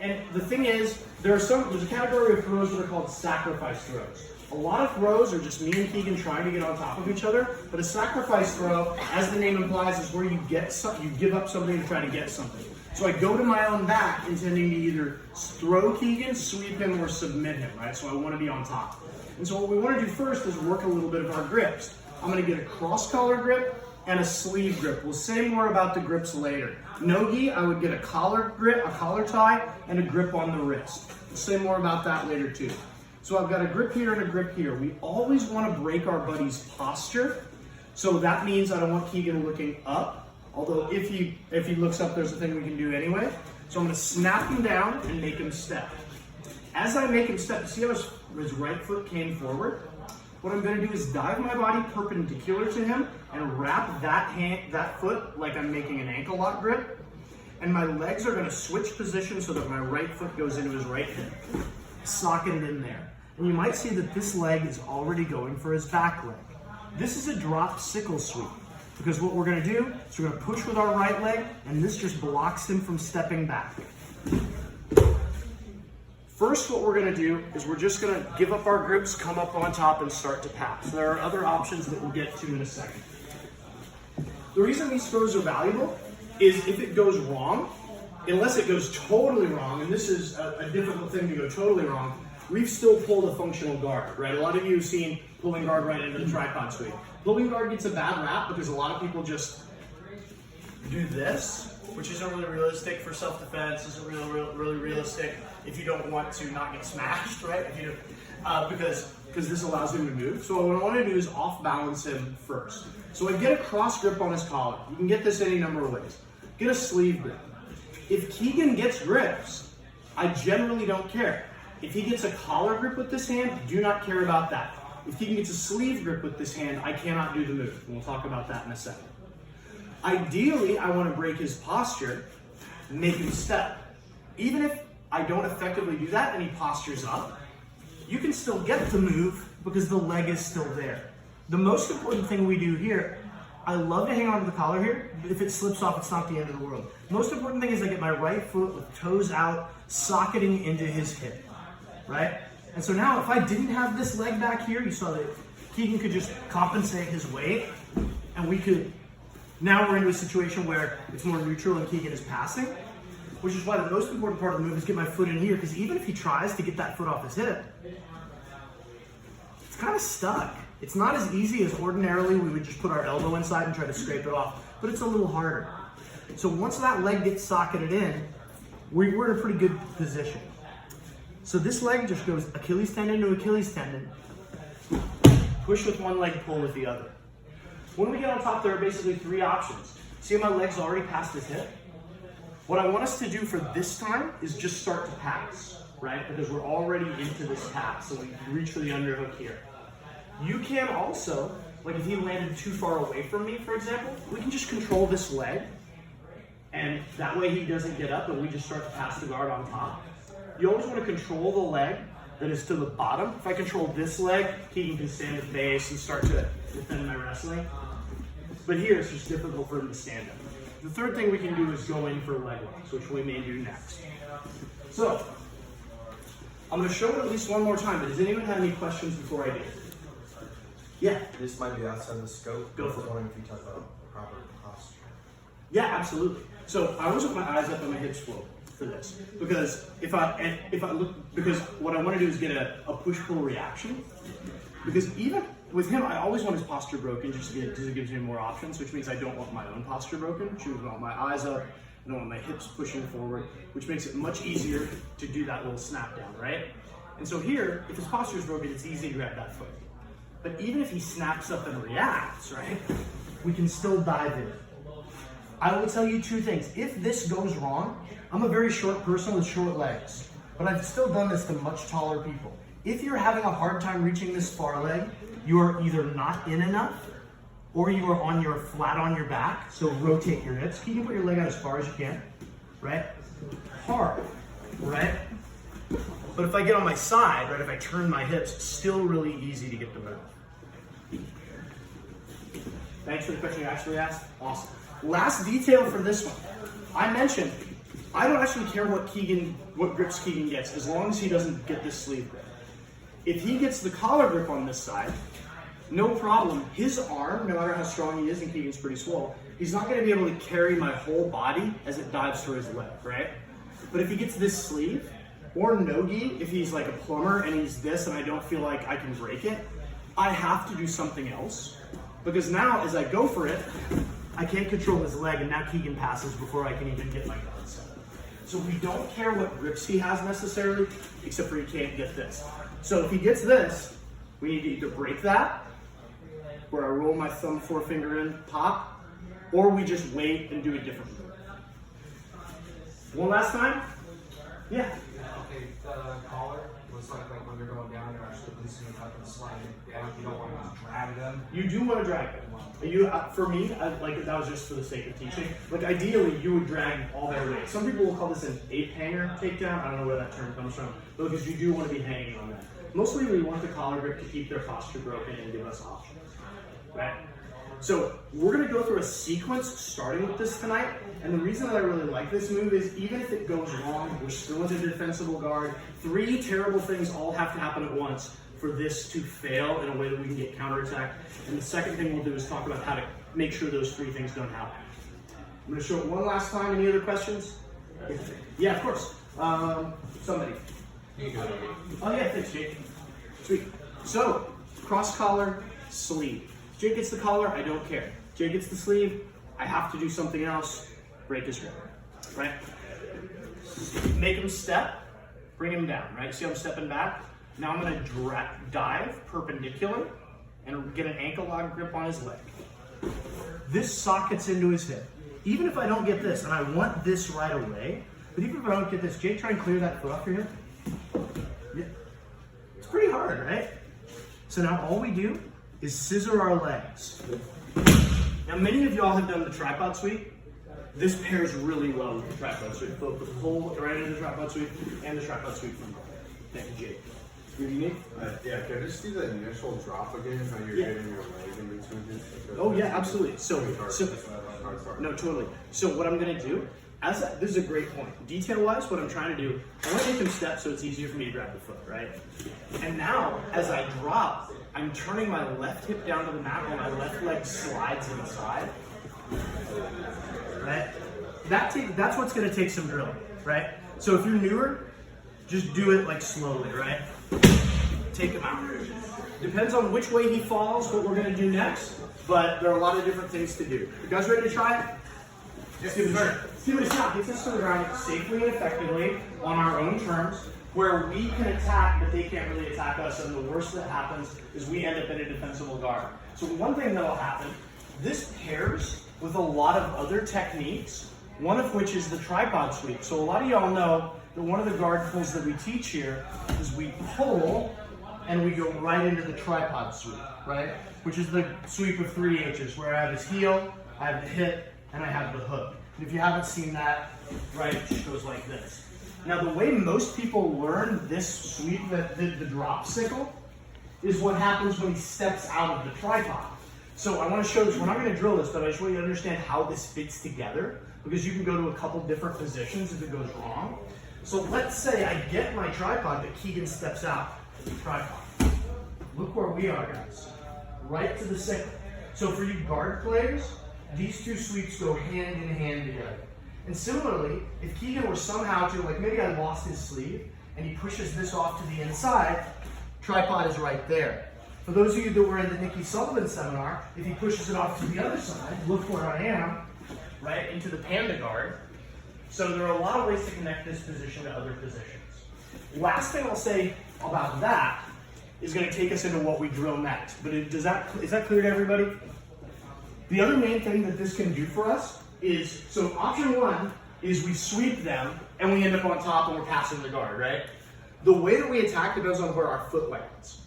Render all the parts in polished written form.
And the thing is, there's a category of throws that are called sacrifice throws. A lot of throws are just me and Keegan trying to get on top of each other, but a sacrifice throw, as the name implies, is where you give up something to try to get something. So I go to my own back, intending to either throw Keegan, sweep him, or submit him, right? So I want to be on top. And so what we want to do first is work a little bit of our grips. I'm going to get a cross-collar grip and a sleeve grip. We'll say more about the grips later. No-gi, I would get a collar grip, a collar tie, and a grip on the wrist. We'll say more about that later too. So I've got a grip here and a grip here. We always want to break our buddy's posture. So that means I don't want Keegan looking up. Although if he looks up, there's a thing we can do anyway. So I'm going to snap him down and make him step. As I make him step, see how his right foot came forward? What I'm going to do is dive my body perpendicular to him and wrap that foot like I'm making an ankle lock grip. And my legs are going to switch position so that my right foot goes into his right hip, socketed in there. And you might see that this leg is already going for his back leg. This is a drop sickle sweep, because what we're going to do is we're going to push with our right leg, and this just blocks him from stepping back. First, what we're going to do is we're just going to give up our grips, come up on top, and start to pass. There are other options that we'll get to in a second. The reason these throws are valuable is if it goes wrong, unless it goes totally wrong, and this is a difficult thing to go totally wrong, we've still pulled a functional guard, right? A lot of you have seen pulling guard right into the tripod sweep. Pulling guard gets a bad rap because a lot of people just do this, which isn't really realistic for self-defense, isn't really realistic if you don't want to not get smashed, right? If you because this allows him to move. So what I want to do is off-balance him first. So I get a cross grip on his collar. You can get this any number of ways. Get a sleeve grip. If Keegan gets grips, I generally don't care. If he gets a collar grip with this hand, do not care about that. If Keegan gets a sleeve grip with this hand, I cannot do the move. And we'll talk about that in a second. Ideally, I want to break his posture, make him step. Even if I don't effectively do that and he postures up, you can still get the move because the leg is still there. The most important thing we do here, I love to hang on to the collar here. If it slips off, it's not the end of the world. The most important thing is I get my right foot with toes out, socketing into his hip, right? And so now if I didn't have this leg back here, you saw that Keegan could just compensate his weight, and now we're into a situation where it's more neutral and Keegan is passing, which is why the most important part of the move is get my foot in here, because even if he tries to get that foot off his hip, it's kind of stuck. It's not as easy as ordinarily we would just put our elbow inside and try to scrape it off, but it's a little harder. So once that leg gets socketed in, we're in a pretty good position. So this leg just goes Achilles tendon to Achilles tendon. Push with one leg, pull with the other. When we get on top, there are basically three options. See how my leg's already past his hip? What I want us to do for this time is just start to pass, right? Because we're already into this pass, so we reach for the underhook here. You can also, like if he landed too far away from me, for example, we can just control this leg, and that way he doesn't get up and we just start to pass the guard on top. You always want to control the leg that is to the bottom. If I control this leg, Keegan can stand at base and start to defend my wrestling. But here, it's just difficult for him to stand up. The third thing we can do is go in for leg locks, which we may do next. So, I'm going to show it at least one more time, but does anyone have any questions before I do? Yeah? This might be outside the scope. Go for it. I was wondering if you talk about proper posture. Yeah, absolutely. So, I always put my eyes up and my hips float for this, because if I look, because what I want to do is get a push-pull reaction, because even with him, I always want his posture broken just because it gives me more options, which means I don't want my own posture broken, which means I want my eyes up, I don't want my hips pushing forward, which makes it much easier to do that little snap down, right? And so here, if his posture is broken, it's easy to grab that foot. But even if he snaps up and reacts, right, we can still dive in. I will tell you two things. If this goes wrong, I'm a very short person with short legs, but I've still done this to much taller people. If you're having a hard time reaching this far leg, you are either not in enough or you are flat on your back, so rotate your hips. You can put your leg out as far as you can, right? Hard, right? But if I get on my side, right, if I turn my hips, it's still really easy to get the move. Thanks for the question you actually asked. Awesome. Last detail for this one. I mentioned I don't actually care what grips Keegan gets, as long as he doesn't get this sleeve grip. If he gets the collar grip on this side, no problem. His arm, no matter how strong he is, and Keegan's pretty swole, he's not gonna be able to carry my whole body as it dives to his leg, right? But if he gets this sleeve, or no-gi, if he's like a plumber and he's this and I don't feel like I can break it, I have to do something else. Because now, as I go for it, I can't control his leg, and now Keegan passes before I can even get my guard set. So we don't care what grips he has necessarily, except for he can't get this. So if he gets this, we need to either break that, where I roll my thumb forefinger in, pop, or we just wait and do a different move. One last time? Yeah. Okay, the collar was like when you're going down, you're actually loosening it up and sliding it down. You don't want to just drag them. You do want to drag it. For me, like that was just for the sake of teaching. Like ideally, you would drag all their weight. Some people will call this an ape hanger takedown. I don't know where that term comes from, but because you do want to be hanging on that. Mostly, we want the collar grip to keep their posture broken and give us options, right? So we're going to go through a sequence starting with this tonight. And the reason that I really like this move is even if it goes wrong, we're still in a defensible guard. 3 terrible things all have to happen at once for this to fail in a way that we can get counterattacked. And the second thing we'll do is talk about how to make sure those 3 things don't happen. I'm going to show it one last time. Any other questions? Yeah, of course. Somebody. Oh yeah, thanks, Jake. Sweet. So, cross collar, sleeve. Jake gets the collar, I don't care. Jake gets the sleeve, I have to do something else, break his grip, right? Make him step, bring him down, right? See how I'm stepping back? Now I'm gonna dive perpendicular and get an ankle lock grip on his leg. This sockets into his hip. Even if I don't get this, and I want this right away, but even if I don't get this, Jake, try and clear that foot off your hip. Yeah. It's pretty hard, right? So now all we do is scissor our legs. Now many of y'all have done the tripod sweep. This pairs really well with the tripod sweep. Both the pull right into the tripod sweep and the tripod sweep from above. Thank you, Jake. What do you need? Yeah, can I just see the initial drop again? How you're getting your leg in between this? Oh yeah, absolutely. No, totally. So what I'm gonna do, this is a great point. Detail-wise, what I'm trying to do, I want to make him step so it's easier for me to grab the foot, right? And now, as I drop, I'm turning my left hip down to the mat while my left leg slides inside. Right? That's what's gonna take some drilling, right? So if you're newer, just do it like slowly, right? Take him out. Depends on which way he falls, what we're gonna do next, but there are a lot of different things to do. You guys ready to try it? Let's give it a shot. Let's give it a shot. Gets us to the ground safely and effectively on our own terms, where we can attack, but they can't really attack us, and the worst that happens is we end up in a defensible guard. So one thing that'll happen, this pairs with a lot of other techniques, one of which is the tripod sweep. So a lot of y'all know that one of the guard pulls that we teach here is we pull and we go right into the tripod sweep, right? Which is the sweep of 3 H's, where I have his heel, I have the hip, and I have the hook. And if you haven't seen that, right, it just goes like this. Now the way most people learn this sweep, the drop sickle, is what happens when he steps out of the tripod. So I want to show this, we're not going to drill this, but I just want you to understand how this fits together, because you can go to a couple different positions if it goes wrong. So let's say I get my tripod, but Keegan steps out of the tripod. Look where we are, guys. Right to the sickle. So for you guard players, these 2 sweeps go hand in hand together. And similarly, if Keegan were somehow to, like maybe I lost his sleeve, and he pushes this off to the inside, tripod is right there. For those of you that were in the Nikki Sullivan seminar, if he pushes it off to the other side, look where I am, right, into the panda guard. So there are a lot of ways to connect this position to other positions. Last thing I'll say about that is going to take us into what we drill next. But is that clear to everybody? The other main thing that this can do for us is, so option 1 is we sweep them and we end up on top and we're passing the guard, right? The way that we attack depends on where our foot lands.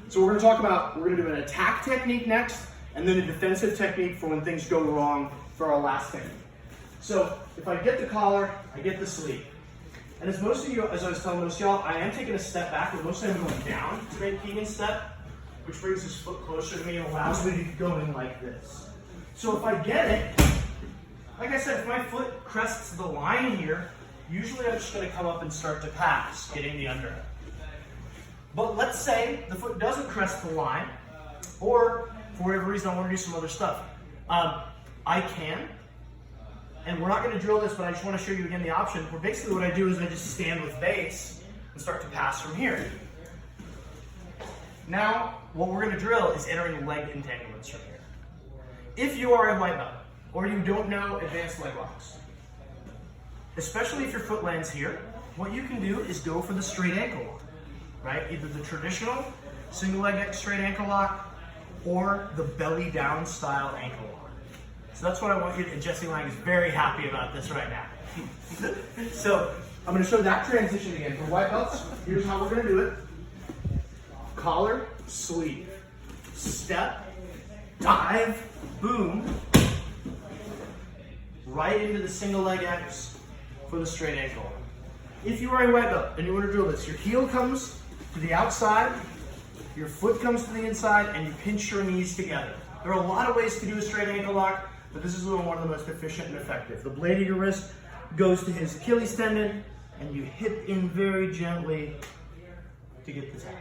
So we're going to do an attack technique next, and then a defensive technique for when things go wrong for our last thing. So if I get the collar, I get the sleeve. And as most of you, as I was telling most of y'all, I am taking a step back, but mostly I'm going down to make Keegan's step, which brings his foot closer to me and allows me to go in like this. So if I get it, like I said, if my foot crests the line here, usually I'm just gonna come up and start to pass, getting the underhook. But let's say the foot doesn't crest the line, or for whatever reason I wanna do some other stuff. I can, and we're not gonna drill this, but I just wanna show you again the option, where basically what I do is I just stand with base and start to pass from here. Now, what we're gonna drill is entering leg entanglements from here. If you are a white belt, or you don't know advanced leg locks, especially if your foot lands here, what you can do is go for the straight ankle lock, right? Either the traditional single leg straight ankle lock, or the belly down style ankle lock. So that's what I want you to, and Jesse Lang is very happy about this right now. So I'm gonna show that transition again. For white belts, here's how we're gonna do it. Collar, sleeve, step, dive, boom, right into the single leg X for the straight ankle. If you are a white belt and you want to drill this, your heel comes to the outside, your foot comes to the inside, and you pinch your knees together. There are a lot of ways to do a straight ankle lock, but this is one of the most efficient and effective. The blade of your wrist goes to his Achilles tendon, and you hip in very gently to get the tap.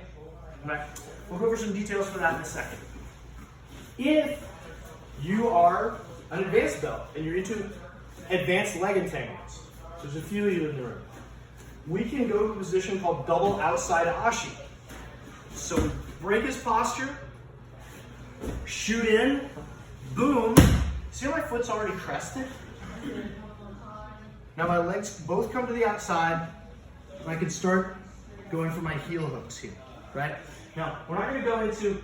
Right? We'll go over some details for that in a second. If you are an advanced belt and you're into advanced leg entanglements, there's a few of you in the room, we can go to a position called double outside ashi. So we break his posture, shoot in, boom. See how my foot's already crested? Now my legs both come to the outside, and I can start going for my heel hooks here, right? Now, we're not gonna go into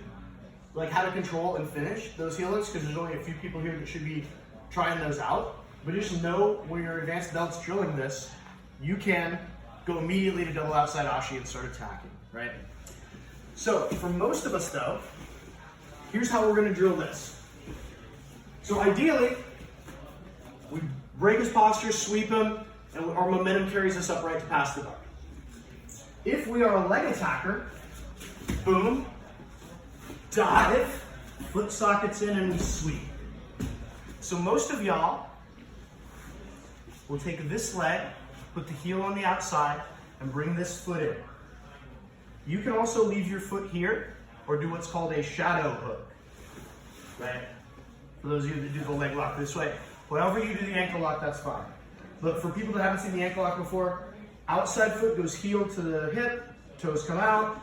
like how to control and finish those heel hooks, because there's only a few people here that should be trying those out. But just know when your advanced belts drilling this, you can go immediately to double outside ashi and start attacking, right? So for most of us though, here's how we're gonna drill this. So ideally, we break his posture, sweep him, and our momentum carries us up right to pass the bar. If we are a leg attacker, boom, dive, foot sockets in, and we sweep. So most of y'all will take this leg, put the heel on the outside, and bring this foot in. You can also leave your foot here, or do what's called a shadow hook, right? For those of you that do the leg lock this way. However you do the ankle lock, that's fine. But for people that haven't seen the ankle lock before, outside foot goes heel to the hip, toes come out,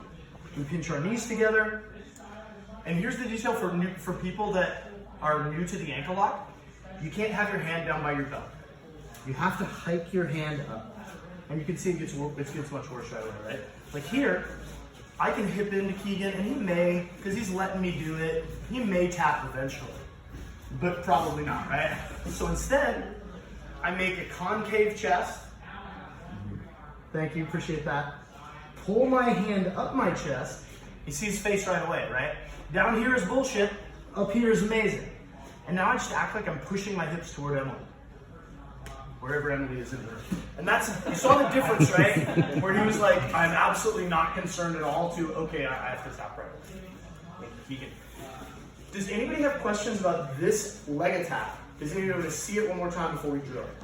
we pinch our knees together. And here's the detail for people that are new to the ankle lock. You can't have your hand down by your belt. You have to hike your hand up. And you can see it gets much worse right away, right? Like here, I can hip into Keegan, and he may, because he's letting me do it, he may tap eventually. But probably not, right? So instead, I make a concave chest. Thank you, appreciate that. Pull my hand up my chest. You see his face right away, right? Down here is bullshit, up here is amazing. And now I just act like I'm pushing my hips toward Emily. Wherever Emily is in the room. And that's, you saw the difference, right? Where he was like, I'm absolutely not concerned at all, to, okay, I have to tap right away. Keegan. Does anybody have questions about this leg attack? Does anybody want to see it one more time before we drill it?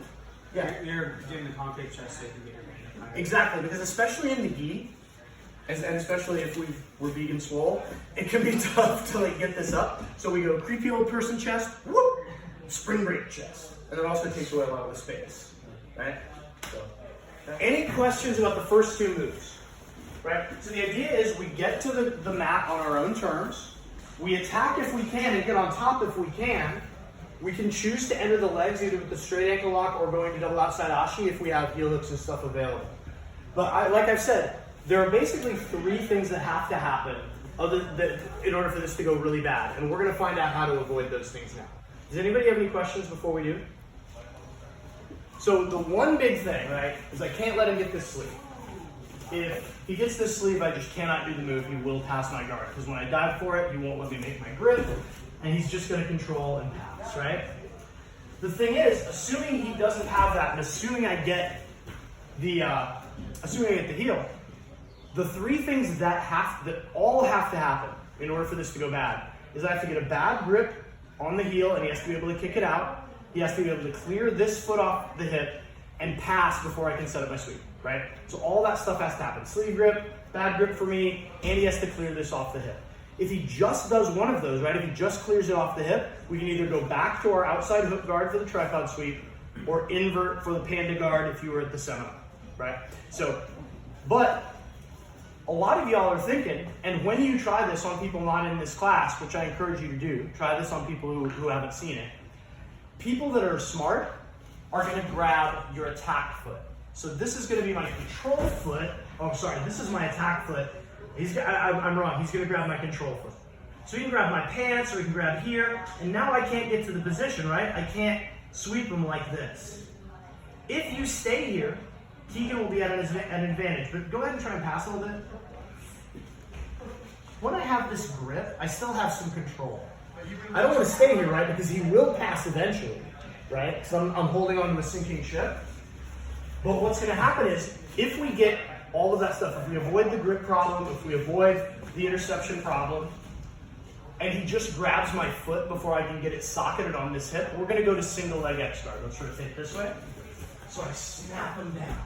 Yeah. You're getting the concave chest so you can get your hand. Exactly, because especially in the gi, and especially if we're vegan swole, it can be tough to like get this up. So we go creepy old person chest, whoop, spring break chest. And it also takes away a lot of the space, right? So, any questions about the first two moves, right? So the idea is we get to the mat on our own terms. We attack if we can and get on top if we can. We can choose to enter the legs either with the straight ankle lock or going to double outside ashi if we have heel hooks and stuff available. But like I've said, there are basically three things that have to happen in order for this to go really bad. And we're going to find out how to avoid those things now. Does anybody have any questions before we do? So the one big thing, right, is I can't let him get this sleeve. If he gets this sleeve, I just cannot do the move. He will pass my guard. Because when I dive for it, he won't let me make my grip, and he's just going to control and pass, right? The thing is, assuming he doesn't have that, and assuming I get the heel, the three things that all have to happen in order for this to go bad is I have to get a bad grip on the heel, and he has to be able to kick it out. He has to be able to clear this foot off the hip, and pass before I can set up my sweep, right? So all that stuff has to happen. Sleeve grip, bad grip for me, and he has to clear this off the hip. If he just does one of those, right, if he just clears it off the hip, we can either go back to our outside hook guard for the tripod sweep or invert for the panda guard if you were at the seminar, right? So, but a lot of y'all are thinking, and when you try this on people not in this class, which I encourage you to do, try this on people who haven't seen it. People that are smart are gonna grab your attack foot. So this is gonna be my control foot. Oh, sorry, this is my attack foot. I'm wrong, he's gonna grab my control foot. So he can grab my pants or he can grab here, and now I can't get to the position, right? I can't sweep him like this. If you stay here, Keegan will be at an advantage, but go ahead and try and pass a little bit. When I have this grip, I still have some control. I don't want to stay here, right? Because he will pass eventually, right? Because I'm holding onto a sinking ship. But what's going to happen is, if we get all of that stuff, if we avoid the grip problem, if we avoid the interception problem, and he just grabs my foot before I can get it socketed on this hip, we're going to go to single leg X guard. Let's rotate this way. So I snap him down,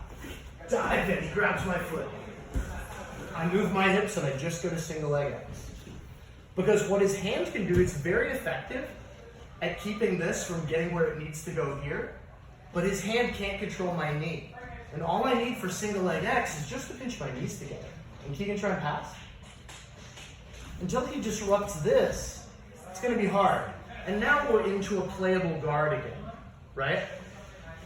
dive in, he grabs my foot. I move my hips and I just go to single leg X. Because what his hand can do, it's very effective at keeping this from getting where it needs to go here, but his hand can't control my knee. And all I need for single leg X is just to pinch my knees together. And Keegan try and pass. Until he disrupts this, it's gonna be hard. And now we're into a playable guard again, right?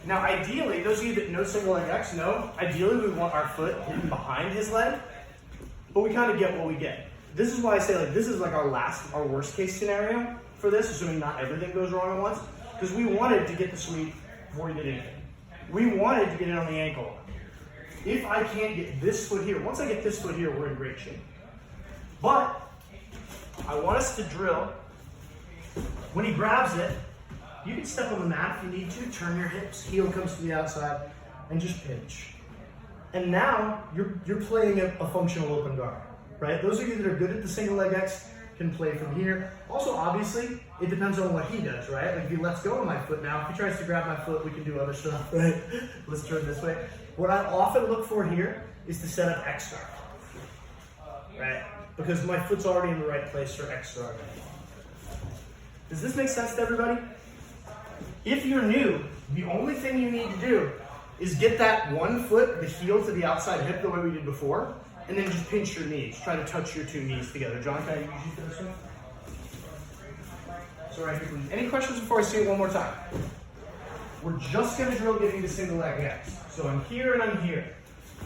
Now ideally, those of you that know single leg X know, ideally we want our foot hidden behind his leg, but we kind of get what we get. This is why I say like this is like our worst case scenario for this, assuming not everything goes wrong at once, because we wanted to get the sweep before we did anything. We wanted to get it on the ankle. If I can't get this foot here, once I get this foot here, we're in great shape. But I want us to drill. When he grabs it, you can step on the mat if you need to, turn your hips, heel comes to the outside, and just pinch. And now you're playing a functional open guard, right? Those of you that are good at the single leg X can play from here. Also, obviously, it depends on what he does, right? Like if he lets go of my foot now, if he tries to grab my foot, we can do other stuff, right? Let's turn this way. What I often look for here is to set up X guard, right? Because my foot's already in the right place for X guard. Does this make sense to everybody? If you're new, the only thing you need to do is get that one foot, the heel to the outside hip the way we did before, and then just pinch your knees. Try to touch your two knees together. John, can I use you for this one? Sorry, any questions before I say it one more time? We're just going to drill getting to single leg X. So I'm here and I'm here.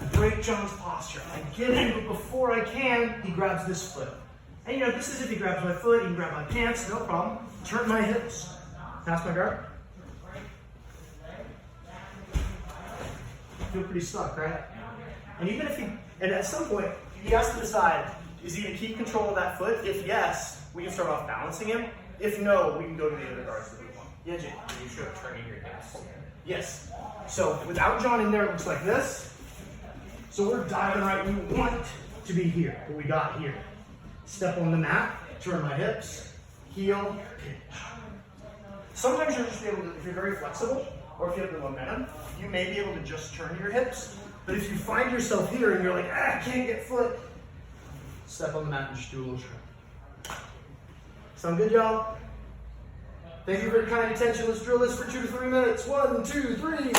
I break John's posture. I get in, but before I can, he grabs this foot. And you know, this is if he grabs my foot, he can grab my pants, no problem. Turn my hips. Pass my guard. Feel pretty stuck, right? And even if and at some point, he has to decide, is he going to keep control of that foot? If yes, we can start off balancing him. If no, we can go to the other guards that we want. Yeah, Jay? You should have turning your hips. Yes. So without John in there, it looks like this. So we're diving right. We want to be here, but we got here. Step on the mat, turn my hips, heel, pinch. Sometimes you'll just be able to, if you're very flexible, or if you have the momentum, you may be able to just turn your hips. But if you find yourself here and you're like, I can't get foot, step on the mat and just do a little shrimp. Sound good, y'all? Thank you for your kind attention. Let's drill this for 2 to 3 minutes. 1, 2, 3.